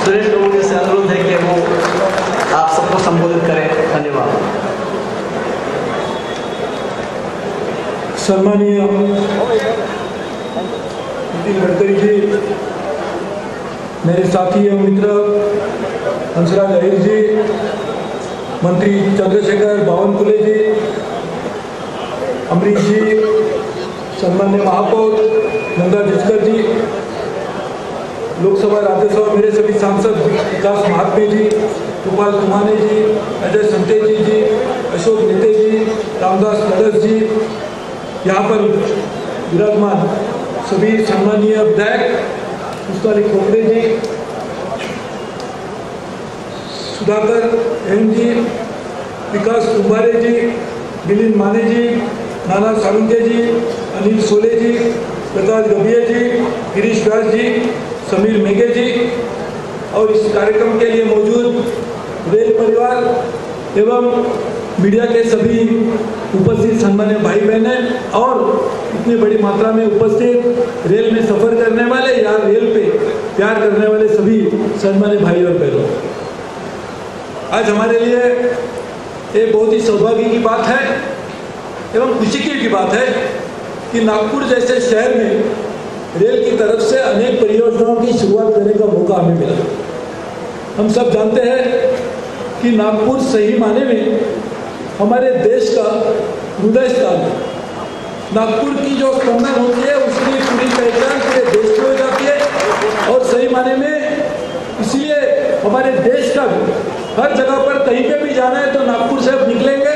Student लोगों से अनुरोध है कि वो आप सबको संबोधित करें। धन्यवाद। सम्मानीय नितिन गडकरी जी, मेरे साथी एवं मित्र हंसराज अहिर जी, मंत्री चंद्रशेखर बावनकुले जी, अमरीश जी, सम्मान्य महापौर नंदा जिचकर जी, लोकसभा राज्यसभा मेरे सभी सांसद विकास महात्मे जी, गोपाल कुमाने जी, अजय संतेजी जी, अशोक नेते जी, रामदास कड़स जी, यहाँ पर विराजमान सभी सम्मानीय विधायक पुष्पाली खोपड़े जी, सुधाकर एम जी, विकास कुंभारे जी, मिलिंद माने जी, नाना सालुंके जी, अनिल सोले जी, प्रकाश गबिया जी, गिरीश व्यास जी, समीर मेघे जी और इस कार्यक्रम के लिए मौजूद रेल परिवार एवं मीडिया के सभी उपस्थित सम्मानित भाई बहने और इतनी बड़ी मात्रा में उपस्थित रेल में सफर करने वाले या रेल पे प्यार करने वाले सभी सम्मानित भाई और बहनों, आज हमारे लिए एक बहुत ही सौभाग्य की बात है एवं खुशी की बात है कि नागपुर जैसे शहर में रेल की तरफ से अनेक परियोजनाओं की शुरुआत करने का मौका हमें मिला। हम सब जानते हैं कि नागपुर सही माने में हमारे देश का हृदय स्थान है। नागपुर की जो स्पंदन होती है उसकी पूरी पहचान पूरे देश में हो जाती है और सही माने में इसलिए हमारे देश का भी हर जगह पर कहीं पे भी जाना है तो नागपुर से अब निकलेंगे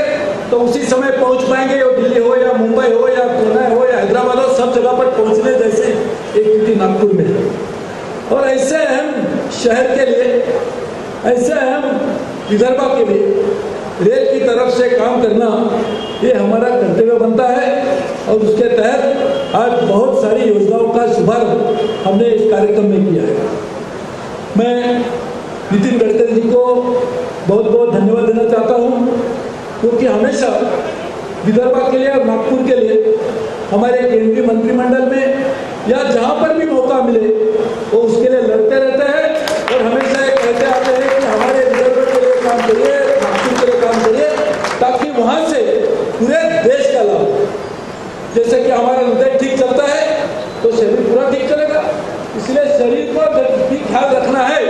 तो उसी समय पहुंच पाएंगे, और दिल्ली हो या मुंबई हो या पुणे हो या हैदराबाद हो, सब जगह पर पहुंचने जैसे एक स्थिति नागपुर में है। और ऐसे अहम शहर के लिए, ऐसे अहम विदर्भ के लिए रेल की तरफ से काम करना ये हमारा कर्तव्य बनता है और उसके तहत आज बहुत सारी योजनाओं का शुभारंभ हमने इस कार्यक्रम में किया है। मैं नितिन गडकरी जी को बहुत बहुत धन्यवाद देना चाहता हूँ, क्योंकि हमेशा विदर्भ के लिए और नागपुर के लिए हमारे केंद्रीय मंत्रिमंडल में या जहाँ पर भी मौका मिले वो उसके लिए लड़ते रहते हैं और हमेशा ये कहते आते हैं कि हमारे विदर्भ के लिए काम करिए, नागपुर के लिए काम करिए, ताकि वहाँ से पूरे देश का लाभ हो। जैसे कि हमारा हृदय ठीक चलता है तो शरीर पूरा ठीक चलेगा, इसलिए शरीर को जब भी ख्याल रखना है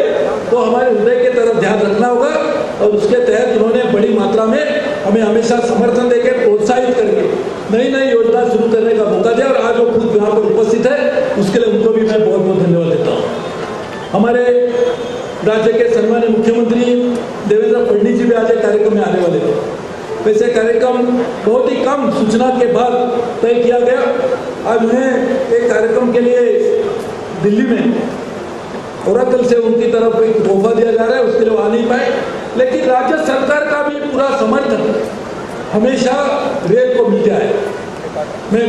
तो हमारे हृदय की तरफ ध्यान रखना होगा। और उसके तहत उन्होंने बड़ी मात्रा में हमें हमेशा समर्थन देकर प्रोत्साहित करके नई नई योजना शुरू करने का मौका दिया और आज वो खुद यहाँ पर उपस्थित है, उसके लिए उनको भी मैं बहुत बहुत धन्यवाद देता हूँ। हमारे राज्य के सम्मानीय मुख्यमंत्री देवेंद्र फडणवीस जी भी आज एक कार्यक्रम में आने वाले थे। वैसे कार्यक्रम बहुत ही कम सूचना के बाद तय किया गया। आज उन्हें एक कार्यक्रम के लिए दिल्ली में ओरेकल से उनकी तरफ एक तोहफा दिया जा रहा है, उसके लिए वो आ नहीं पाए, लेकिन राज्य सरकार का भी पूरा समर्थन हमेशा रेल को मिल जाए। मैं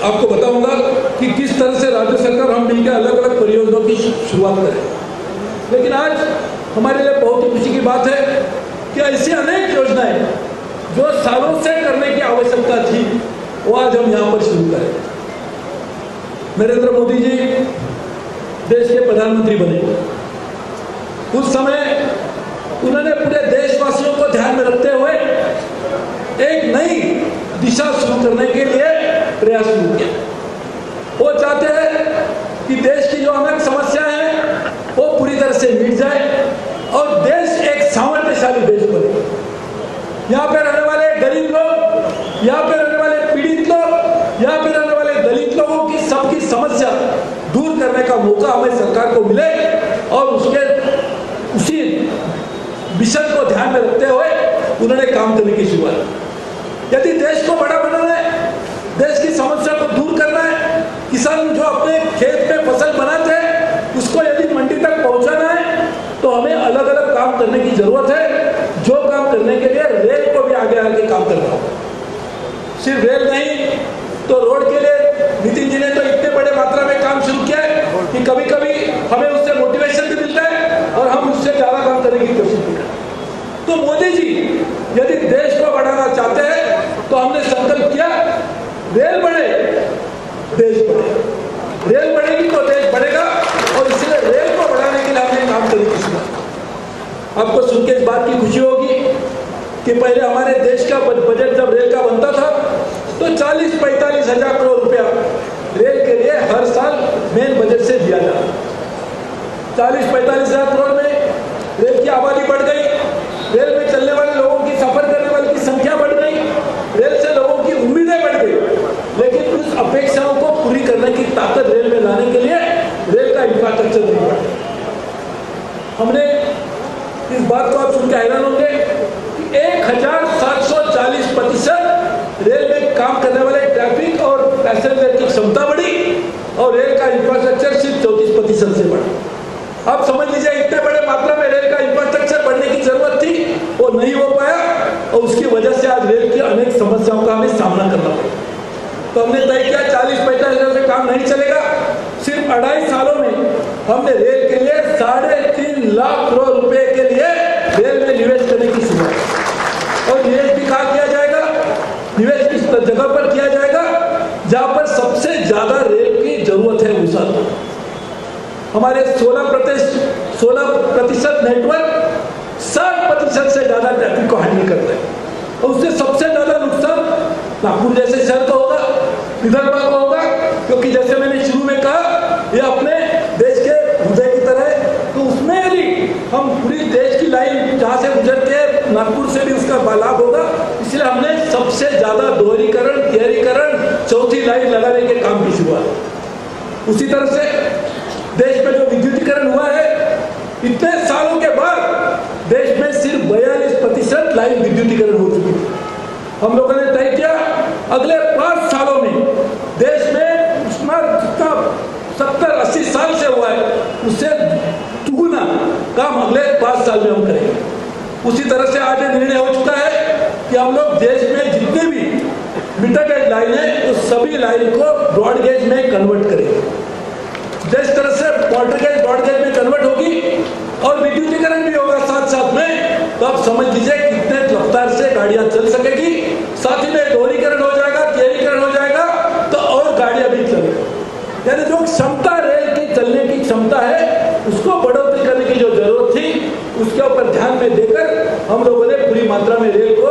आपको बताऊंगा कि किस तरह से राज्य सरकार हम मिलकर अलग अलग परियोजनाओं की शुरुआत करें। लेकिन आज हमारे लिए बहुत ही खुशी की बात है कि ऐसी अनेक योजनाएं जो सालों से करने की आवश्यकता थी वो आज हम यहाँ पर शुरू करें। नरेंद्र मोदी जी देश के प्रधानमंत्री बने, उस समय उन्होंने पूरे देशवासियों को ध्यान में रखते हुए एक नई दिशा शुरू करने के लिए प्रयास शुरू किया। वो चाहते हैं कि देश की जो अनेक समस्याएं हैं वो पूरी तरह से मिट जाए और देश एक सामर्थ्यशाली देश बने। यहाँ पे रहने वाले गरीब लोग, यहाँ पे रहने वाले पीड़ित लोग, यहाँ पे रहने वाले दलित लोगों की सबकी समस्या दूर करने का मौका हमें सरकार को मिले और उसी मिशन को ध्यान में रखते हुए उन्होंने काम करने की शुरुआत। यदि देश को बड़ा बनाना है, देश की समस्या को दूर करना है, किसान जो अपने खेत में फसल बनाते हैं उसको यदि मंडी तक पहुंचाना है तो हमें अलग अलग काम करने की जरूरत है। जो काम करने के लिए रेल को भी आगे आके काम करना होगा। सिर्फ रेल नहीं तो रोड के लिए नितिन जी ने तो इतने बड़े मात्रा में काम शुरू किया है कि कभी कभी हमें उससे मोटिवेशन भी मिलता है और हम उससे ज्यादा काम करने की कोशिश भी करते हैं। तो मोदी जी यदि देश को बढ़ाना चाहते हैं तो हमने संकल्प किया रेल बढ़े देश बढ़े, रेल बढ़ेगी तो देश बढ़ेगा और इसलिए रेल को बढ़ाने के लिए हमने काम करने की शुरुआत। आपको सुन के इस बात की खुशी होगी कि पहले हमारे देश का बजट जब रेल का बनता था तो 40-45 हजार करोड़ रुपया रेल के लिए हर साल मेन बजट से दिया जाता। 40-45 हजार करोड़ में रेल की आबादी बढ़ गई, रेल में चलने वाले लोगों की, सफर करने वाले की संख्या बढ़ गई, रेल से लोगों की उम्मीदें बढ़ गई, लेकिन उस अपेक्षाओं को पूरी करने की ताकत रेल में लाने के लिए रेल का इंफ्रास्ट्रक्चर नहीं बढ़ा। हमने इस बात को आप सुन के हैरान होंगे कि 1740% रेल में काम करने वाले ट्रैफिक और पैसेंजर की क्षमता बढ़ी और रेल का इंफ्रास्ट्रक्चर सिर्फ 34% से बढ़ा। आप समझ लीजिए इतने बड़े मात्रा में रेल का इंफ्रास्ट्रक्चर बढ़ने की जरूरत थी, वो नहीं हो पाया और उसकी वजह से आज रेल की अनेक समस्याओं का हमें सामना करना पड़ा। तो हमने तय किया 40-45 हजार से काम नहीं चलेगा। सिर्फ 2.5 सालों में हमने रेल के लिए 3.5 लाख करोड़ रुपए के लिए रेल में निवेश करने की शुरुआत। और निवेश भी कहाँ किया जाएगा? निवेश किस जगह पर किया जाएगा जहां पर सबसे ज्यादा रेल की जरूरत है उस हमारे 16% नेटवर्क 60% से ज्यादा ट्रैफिक को हैंडल करता है और उससे सबसे ज्यादा नुकसान नागपुर जैसे शहर का होगा, विदर्भ का होगा, क्योंकि जैसे मैंने शुरू में कहा ये अपने देश के हृदय की तरह है। तो उसमें भी हम पूरी देश की लाइन जहाँ से गुजरते हैं नागपुर से भी उसका लाभ होगा, इसलिए हमने सबसे ज्यादा दोहरीकरण, तिहरीकरण, चौथी लाइन लगाने के काम की शुरुआत। उसी तरह से देश में जो विद्युतीकरण हुआ है, इतने सालों के बाद देश में सिर्फ 42% लाइन विद्युतीकरण हो चुकी है। हम लोगों ने तय किया अगले 5 सालों में देश में जितना 70-80 साल से हुआ है उससे दुगुना काम अगले 5 साल में हम करेंगे। उसी तरह से आज निर्णय हो चुका है कि हम लोग देश में जितने भी मीटर गेज लाइन है उस सभी लाइन को ब्रॉड गेज में कन्वर्ट करेंगे। जिस तरह से वाटर गेज ब्रॉड गेज में कन्वर्ट होगी और विद्युतीकरण भी होगा साथ में, तो आप समझ लीजिए कितने रफ्तार से गाड़ियां चल सकेगी। साथ ही में दोहरीकरण हो जाएगा, तिहरीकरण हो जाएगा तो और गाड़ियां भी चलेगी। यानी जो क्षमता रेल की चलने की क्षमता है उसको बढ़ोतरी करने की जो जरूरत थी उसके ऊपर ध्यान में देकर हम लोगों ने पूरी मात्रा में रेल को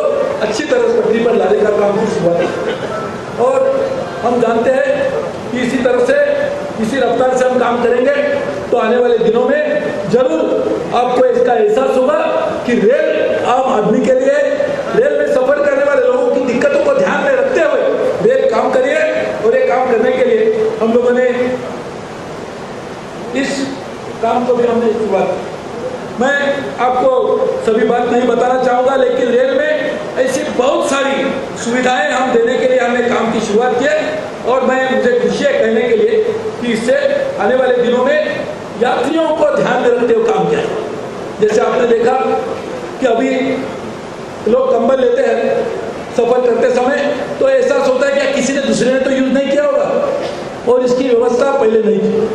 अच्छी तरह पटरी पर लाने का काम की शुरुआत की। और हम जानते हैं कि इसी तरह से इसी रफ्तार से हम काम करेंगे तो आने वाले दिनों में जरूर आपको इसका एहसास होगा कि रेल आम आदमी के लिए, रेल में सफर करने वाले लोगों की दिक्कतों को ध्यान में रखते हुए रेल काम करिए। और ये काम करने के लिए हम लोगों ने इस काम को भी हमने शुरुआत की। मैं आपको सभी बात नहीं बताना चाहूंगा, लेकिन रेल में ऐसी बहुत सारी सुविधाएं हम देने के लिए हमने काम की शुरुआत की है। और मुझे खुशी है कहने के लिए कि इससे आने वाले दिनों में यात्रियों को ध्यान में रखते हुए काम किया है। जैसे आपने देखा कि अभी लोग कंबल लेते हैं सफर करते समय, तो एहसास होता है कि किसी ने दूसरे ने तो यूज नहीं किया होगा और इसकी व्यवस्था पहले नहीं थी।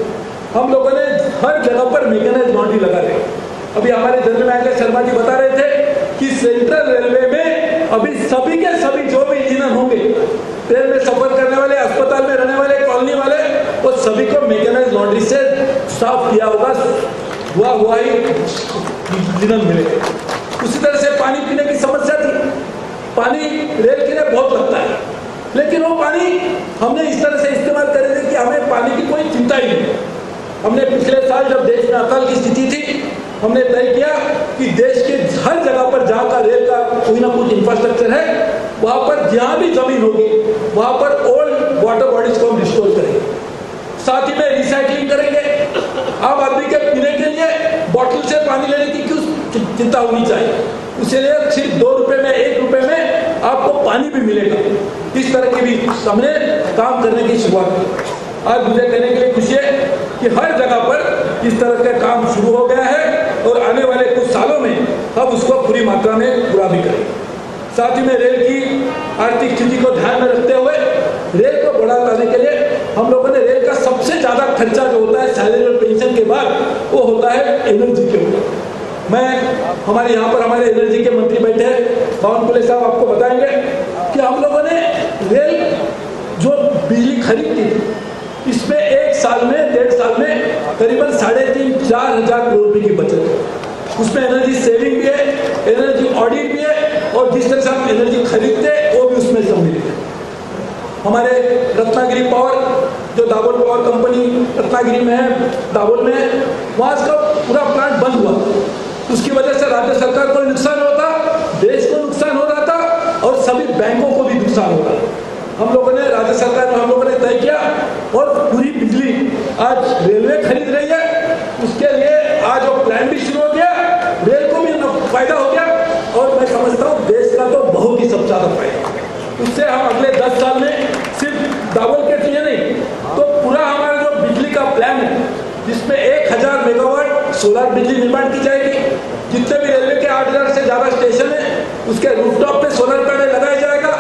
हम लोगों ने हर जगह पर मैकेनाइज्ड लॉन्ड्री लगा दी। अभी हमारे जनरल मैनेजर शर्मा जी बता रहे थे कि सेंट्रल रेलवे में अभी सभी के सभी जो भी इंजीनियर होंगे, ट्रेन में सफर करने वाले, अस्पताल में रहने वाले, कॉलोनी वाले, वो सभी को मैकेनाइज्ड लॉन्ड्री से साफ किया होगा, हुआ ही इंजीनियर मिलेगा। उसी तरह से पानी पीने की समस्या थी। पानी रेल के लिए बहुत लगता है, लेकिन वो पानी हमने इस तरह से इस्तेमाल करे थे कि हमें पानी की कोई चिंता ही नहीं। हमने पिछले साल जब देश में अकाल की स्थिति थी, हमने तय किया कि देश के हर जगह पर जहाँ का रेल का कोई ना कुछ इंफ्रास्ट्रक्चर है, वहाँ पर जहाँ भी जमीन होगी वहाँ पर ओल्ड वाटर बॉडीज को हम रिस्टोर करेंगे। साथ ही में रिसाइकलिंग करेंगे। आम आदमी के पीने के लिए बॉटल से पानी लेने की क्यों चिंता होनी चाहिए, इसलिए सिर्फ 2 रुपए में, 1 रुपए में आपको पानी भी मिलेगा। इस तरह की भी हमने काम करने की शुरुआत की। आज मुझे कहने के लिए खुशी है कि हर जगह पर इस तरह का काम शुरू हो गया है और आने वाले कुछ सालों में हम उसको पूरी मात्रा में पूरा भी करेंगे। साथ ही में रेल की आर्थिक स्थिति को ध्यान में रखते हुए रेल को बढ़ा लाने के लिए हम लोगों ने रेल का सबसे ज्यादा खर्चा जो होता है सैलरी और पेंशन के बाद, वो होता है एनर्जी के ऊपर। मैं हमारे यहाँ पर हमारे एनर्जी के मंत्री बैठे हैं, बावनकुले साहब आपको बताएंगे कि हम लोगों ने रेल जो बिजली खरीदती थी, इसमें 1 साल में, 1.5 साल में करीबन 3,500-4,000 करोड़ रुपए की बचत है। उसमें एनर्जी सेविंग भी है, एनर्जी ऑडिट भी है, और जिस तरह से हम एनर्जी खरीदते हैं वो भी उसमें सम्मिलित है। हमारे रत्नागिरी पावर, जो दावोल पावर कंपनी रत्नागिरी में है, दावोल में है, वहाँ का पूरा प्लांट बंद हुआ। उसकी वजह से राज्य सरकार को नुकसान होता, देश को नुकसान हो रहा था, और सभी बैंकों को भी नुकसान हो रहा था। हम लोगों ने, राज्य सरकार में हम लोगों ने तय किया, और पूरी बिजली आज रेलवे खरीद रही है। उसके लिए आज वो प्लान भी शुरू हो गया, रेल को भी फायदा हो गया, और मैं समझता हूँ देश का तो बहुत ही सबसे ज्यादा फायदा। उससे हम अगले 10 साल में सिर्फ दावोल के लिए नहीं, तो पूरा हमारा जो बिजली का प्लान है, जिसमें 1000 मेगावाट सोलर बिजली निर्माण की जाएगी, जितने भी रेलवे के 8000 से ज्यादा स्टेशन है उसके रूफटॉप पे सोलर पैनल लगाया जाएगा,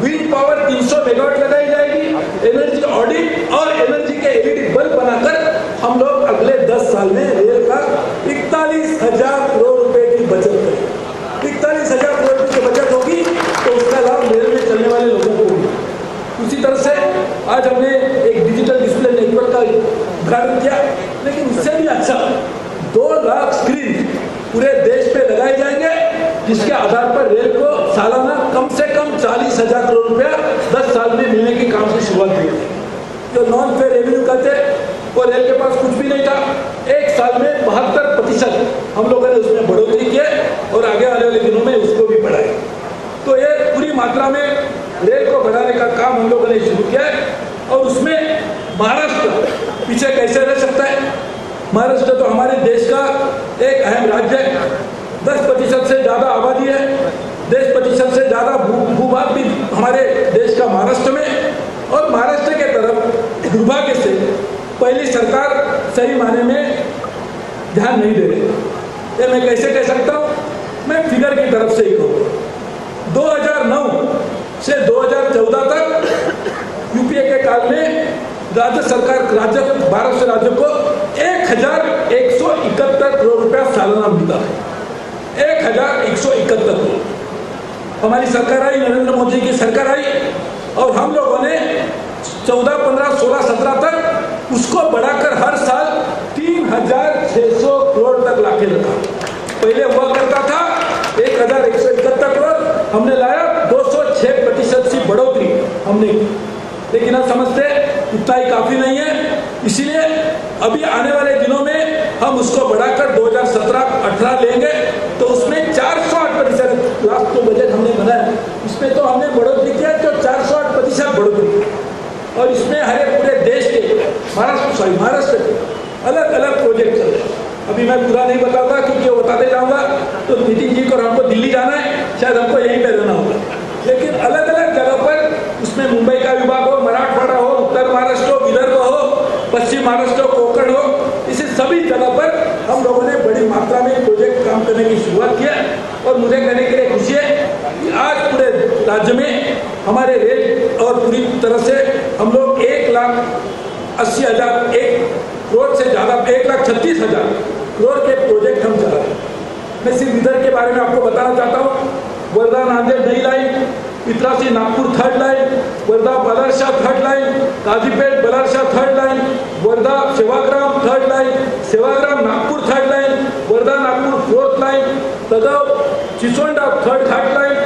विंड पावर 300 मेगावाट लगाई जाएगी, एनर्जी ऑडिट और एनर्जी के एलईडी बल्ब बनाकर हम लोग अगले 10 साल में रेल का 41,000 करोड़ रुपए की बचत करेंगे। 41,000 करोड़ रुपए की बचत होगी तो उसका लाभ रेल में चलने वाले लोगों को होगा। उसी तरह से आज हमने एक डिजिटल डिस्प्ले नेटवर्क का उद्घाटन किया, लेकिन उससे भी अच्छा 2 लाख स्क्रीन पूरे देश पे लगाए जाएंगे, जिसके आधार पर रेल को सालाना कम से कम 40,000 करोड़ रुपया 10 साल में मिलने के काम की शुरुआत की थी। जो नॉन फेयर रेवेन्यू कहते वो रेल के पास कुछ भी नहीं था, एक साल में 72% हम लोगों ने उसमें बढ़ोतरी की और आगे आने वाले दिनों में उसको भी बढ़ाए। तो ये पूरी मात्रा में रेल को बढ़ाने का काम हम लोगों ने शुरू किया है, और उसमें महाराष्ट्र पीछे कैसे रह सकता है। महाराष्ट्र तो हमारे देश का एक अहम राज्य है, 10% से ज्यादा आबादी है, 10% से ज्यादा भूभाग भी हमारे देश का महाराष्ट्र में, और महाराष्ट्र के तरफ दुर्भाग्य से पहली सरकार सही माने में ध्यान नहीं दे रही। ये मैं कैसे कह सकता हूँ, मैं फिगर की तरफ से ही कहूँ। 2009 से 2014 तक यूपीए के काल में राज्य सरकार, भारत से राज्यों को 1171 करोड़ रुपया सालाना मिलता है। 1171 करोड़। हमारी सरकार आई, नरेंद्र मोदी की सरकार आई, और हम लोगों ने 14, 15, 16, 17 तक उसको बढ़ाकर हर साल 3,600 करोड़ तक लाके रखा। पहले हुआ करता था 1,171 करोड़, हमने लाया 206% की बढ़ोतरी हमने की। लेकिन आप समझते इतना ही काफी नहीं है, इसीलिए अभी आने वाले दिनों में हम उसको बढ़ाकर 2017-18 लेंगे, तो उसमें 408% लास्ट जो बजट हमने बनाया इसमें तो हमने बढ़ोतरी किया, तो 408% बढ़ोतरी। और इसमें हरे पूरे देश के महाराष्ट्र के अलग अलग प्रोजेक्ट चल रहे हैं। अभी मैं पूरा नहीं बताता क्योंकि वो बताते जाऊंगा तो नितिन जी को, हमको दिल्ली जाना है, शायद हमको यहीं पे रहना होगा। लेकिन अलग अलग जगह पर उसमें मुंबई का विभाग हो, मराठवाड़ा हो, उत्तर महाराष्ट्र हो, विदर्भ हो, पश्चिम महाराष्ट्र हो, कोंकण हो, इसे सभी जगह पर हम लोगों ने बड़ी मात्रा में प्रोजेक्ट काम करने की शुरुआत किया। और मुझे कहने के लिए खुशी है कि आज पूरे राज्य में हमारे रेल और पूरी तरह से हम लोग 1,80,000 करोड़ से ज्यादा 1,36,000 करोड़ के प्रोजेक्ट हम चला रहे हैं। मैं सिर्फ इधर के बारे में आपको बताना चाहता हूँ। वर्धा नांदेड़ नई लाइन, पित्रासी Nagpur 3rd line, Wardha Ballarshah 3rd line, Kazipet Ballarshah 3rd line, Wardha Sevagram 3rd line, Sevagram Nagpur 3rd line, Wardha Nagpur 4th line, तदव चिचोंडा 3rd घाट line,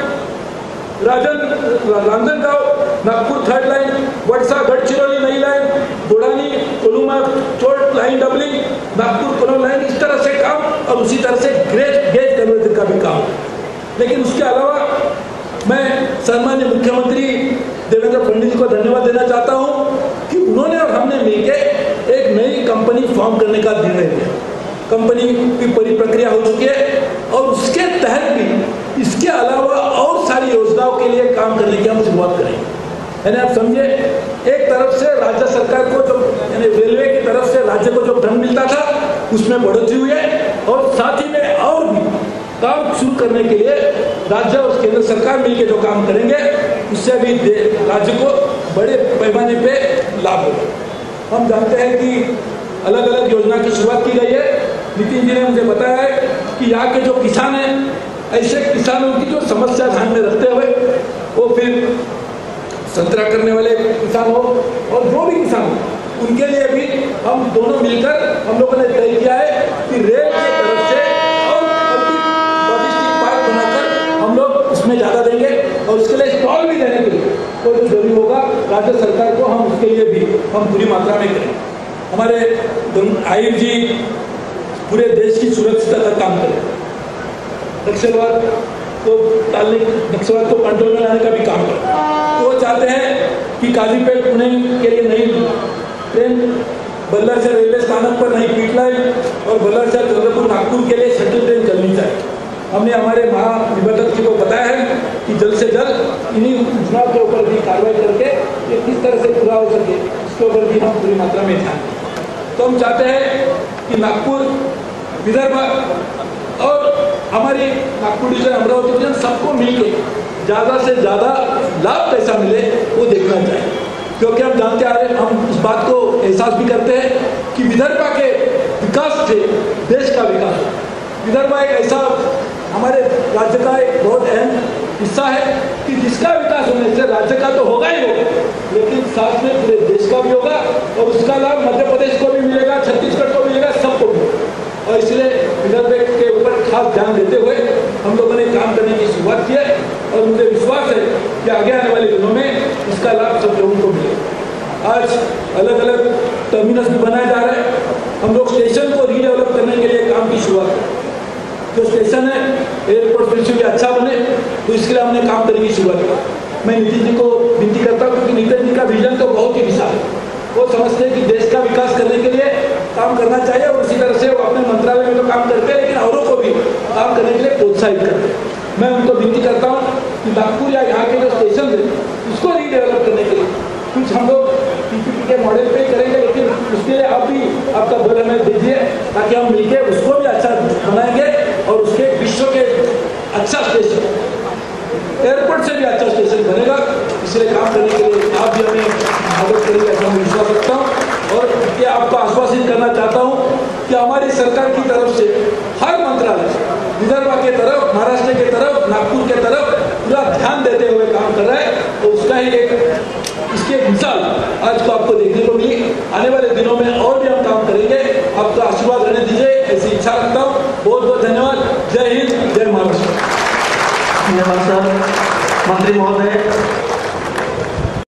Ranjangaon Nagpur 3rd line, Wadsa Gadchiroli नई लाइन, बुढ़ानी कोलुमा चोट लाइन डबलिंग, नागपुर कोलोन लाइन, इस तरह से काम, और उसी तरह से गेज कन्वर्जन का भी काम। लेकिन उसके अलावा मैं सम्माननीय मुख्यमंत्री देवेंद्र फडणवीस को धन्यवाद देना चाहता हूं कि उन्होंने और हमने मिलकर एक नई कंपनी फॉर्म करने का निर्णय लिया। कंपनी की पूरी प्रक्रिया हो चुकी है, और उसके तहत भी इसके अलावा और सारी योजनाओं के लिए काम करने की हम शुरुआत करेंगे। यानी आप समझे, एक तरफ से राज्य सरकार को जो, यानी रेलवे की तरफ से राज्य को जो धन मिलता था उसमें बढ़ोतरी हुई है, और साथ ही में और भी काम शुरू करने के लिए राज्य और केंद्र सरकार मिलकर जो काम करेंगे उससे भी राज्य को बड़े पैमाने पे लाभ होगा। हम जानते हैं कि अलग अलग योजना की शुरुआत की गई है। नितिन जी ने मुझे बताया है कि यहाँ के जो किसान हैं, ऐसे किसानों की जो समस्या ध्यान में रखते हुए, वो फिर संतरा करने वाले किसान हो और जो भी किसान हो, उनके लिए भी हम दोनों मिलकर हम लोगों ने तय किया है कि रेल की तरफ से और उसमें ज़्यादा देंगे और उसके लिए स्टॉल भी देने के लिए तो जो जरूरी होगा राज्य सरकार को हम उसके लिए भी हम पूरी मात्रा में करें। हमारे आयुष जी पूरे देश की सुरक्षिता का काम करें, नक्सलवाद को टालने, नक्सलवाद को कंट्रोल में लाने का भी काम करें। तो वो चाहते हैं कि काजीपेट पुणे के लिए नई ट्रेन बल्लर से रेलवे स्थानक पर नई पीट लाइन और बल्लर से चंद्रपुर नागपुर के लिए शटल ट्रेन चलनी चाहिए। हमने हमारे महानिबंधक जी को बताया है कि जल्द से जल्द इन्हीं योजनाओं के ऊपर भी कार्रवाई करके ये किस तरह से पूरा हो सके इसके ऊपर भी हम पूरी मात्रा में ध्यान दें। तो हम चाहते हैं कि नागपुर, विदर्भ और हमारी नागपुर डिवीजन, अमरावती डिवीजन सबको मिलकर ज़्यादा से ज़्यादा लाभ कैसा मिले वो देखना चाहिए, क्योंकि हम जानते आ रहे, हम इस बात को एहसास भी करते हैं कि विदर्भ के विकास से देश का विकास हो। विदर्भ एक ऐसा हमारे राज्य का एक बहुत अहम हिस्सा है कि जिसका विकास होने से राज्य का तो होगा ही होगा, लेकिन साथ में पूरे देश का भी होगा और उसका लाभ मध्य प्रदेश को भी मिलेगा, छत्तीसगढ़ को मिलेगा, सबको मिलेगा। और इसलिए विदर्भ के ऊपर खास ध्यान देते हुए हम लोगों ने काम करने की शुरुआत की है और मुझे विश्वास है कि आगे आने वाले दिनों में इसका लाभ सब लोगों को मिलेगा। आज अलग अलग टर्मिनस भी बनाए जा रहे हैं। हम लोग स्टेशन को रीडेवलप करने के लिए काम की शुरुआत करें। जो स्टेशन है एयरपोर्ट फिर से भी अच्छा बने, तो इसके लिए हमने काम करने की शुरुआत की। मैं नितिन जी को विनती करता हूँ, क्योंकि नितिन जी का विजन तो बहुत ही विशाल है। वो समझते हैं कि देश का विकास करने के लिए काम करना चाहिए और उसी तरह से वो अपने मंत्रालय में तो काम करते हैं, लेकिन औरों को भी काम करने के लिए प्रोत्साहित करते हैं। मैं उनको विनती करता हूँ कि नागपुर या यहाँ के जो स्टेशन है उसको रीडेवलप करने के लिए कुछ हम लोग पीपीपी के मॉडल पे करेंगे, लेकिन उसके लिए आप भी आपका बल हमें दीजिए ताकि हम मिलकर उसको भी अच्छा बनाएंगे और उसके विश्व के अच्छा स्टेशन, एयरपोर्ट से भी अच्छा स्टेशन बनेगा। इसलिए काम करने के लिए आप भी हमें मदद करेंगे, ऐसा मैं विश्वास रखता हूँ। और ये आपको आश्वासित करना चाहता हूँ कि हमारी सरकार की तरफ से हर मंत्रालय विदर्भ के तरफ, महाराष्ट्र के तरफ, नागपुर के तरफ पूरा ध्यान देते हुए काम कर रहा है। तो उसका ही इसकी एक मिसाल आज को आपको देखने को मिली। आने वाले दिनों में और भी हम काम करेंगे, आपका आशीर्वाद रहने दीजिए, ऐसी इच्छा रखता हूँ। बहुत बहुत धन्यवाद। जय हिंद, जय महाराष्ट्र। धन्यवाद सर। मंत्री महोदय